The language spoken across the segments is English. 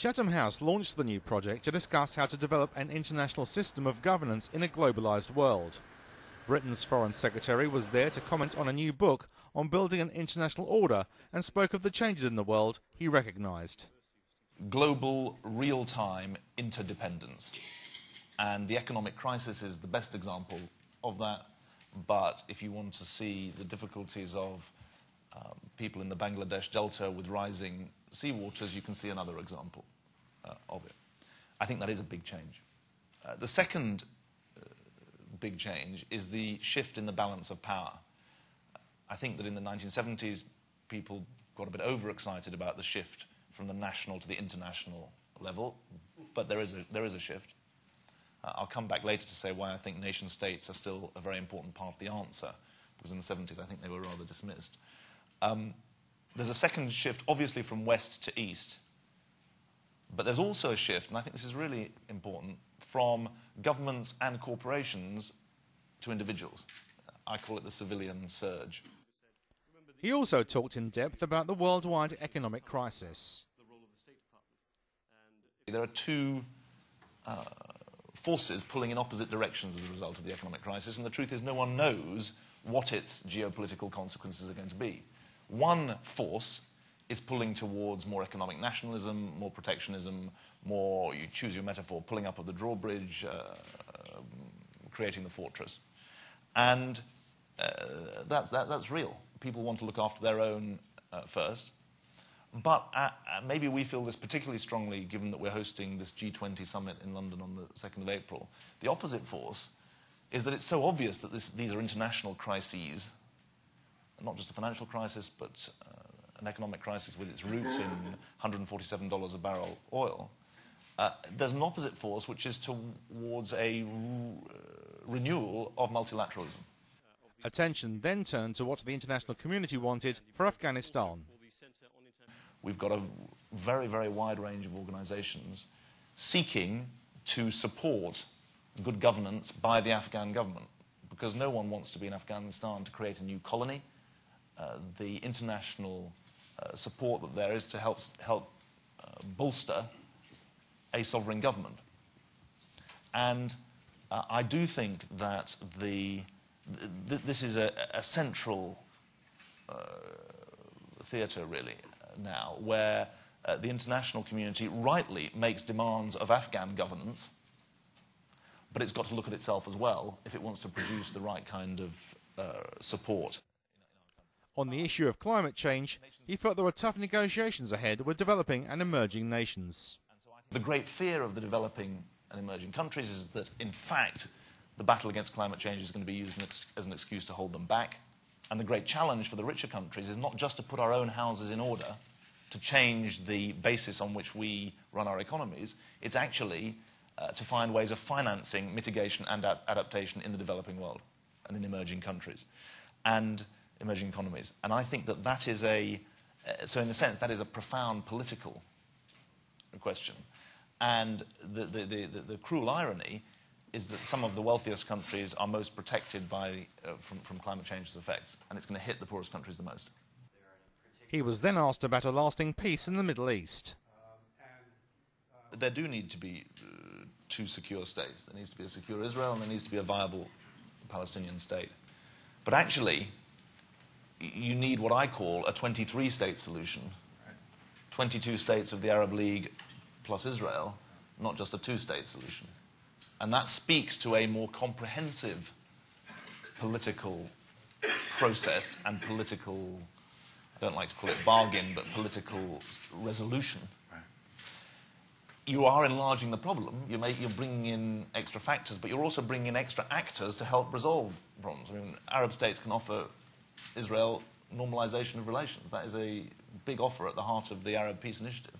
Chatham House launched the new project to discuss how to develop an international system of governance in a globalised world. Britain's Foreign Secretary was there to comment on a new book on building an international order and spoke of the changes in the world he recognised. Global, real-time interdependence. And the economic crisis is the best example of that. But if you want to see the difficulties of people in the Bangladesh Delta with rising seawaters, you can see another example of it. I think that is a big change. The second big change is the shift in the balance of power. I think that in the 1970s, people got a bit overexcited about the shift from the national to the international level, but there is a shift. I'll come back later to say why I think nation-states are still a very important part of the answer, because in the 70s I think they were rather dismissed. There's a second shift, obviously, from west to east, but there's also a shift, and I think this is really important, from governments and corporations to individuals. I call it the civilian surge. He also talked in depth about the worldwide economic crisis. There are two forces pulling in opposite directions as a result of the economic crisis, and the truth is no one knows what its geopolitical consequences are going to be. One force is pulling towards more economic nationalism, more protectionism, more, you choose your metaphor, pulling up of the drawbridge, creating the fortress. And that's real. People want to look after their own first. But maybe we feel this particularly strongly given that we're hosting this G20 summit in London on the 2nd of April. The opposite force is that it's so obvious that these are international crises, not just a financial crisis, but an economic crisis with its roots in $147 a barrel oil. There's an opposite force which is towards a renewal of multilateralism. Attention then turned to what the international community wanted for Afghanistan. We've got a very, very wide range of organisations seeking to support good governance by the Afghan government, because no one wants to be in Afghanistan to create a new colony. The international support that there is to help bolster a sovereign government. And I do think that this is a central theatre, really, now, where the international community rightly makes demands of Afghan governance, but it's got to look at itself as well if it wants to produce the right kind of support. On the issue of climate change, he felt there were tough negotiations ahead with developing and emerging nations. The great fear of the developing and emerging countries is that, in fact, the battle against climate change is going to be used as an excuse to hold them back. And the great challenge for the richer countries is not just to put our own houses in order, to change the basis on which we run our economies. It's actually to find ways of financing mitigation and adaptation in the developing world and in emerging countries and emerging economies. And I think that is so in a sense, that is a profound political question. And the cruel irony is that some of the wealthiest countries are most protected from climate change's effects, and it's going to hit the poorest countries the most. He was then asked about a lasting peace in the Middle East. There do need to be two secure states. There needs to be a secure Israel, and there needs to be a viable Palestinian state. But actually, you need what I call a 23-state solution. 22 states of the Arab League plus Israel, not just a two-state solution. And that speaks to a more comprehensive political process and political, I don't like to call it bargain, but political resolution. Right. You are enlarging the problem. You're bringing in extra factors, but you're also bringing in extra actors to help resolve problems. I mean, Arab states can offer Israel normalization of relations. That is a big offer at the heart of the Arab Peace Initiative.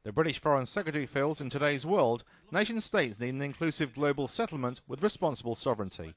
The British Foreign Secretary feels in today's world, nation-states need an inclusive global settlement with responsible sovereignty.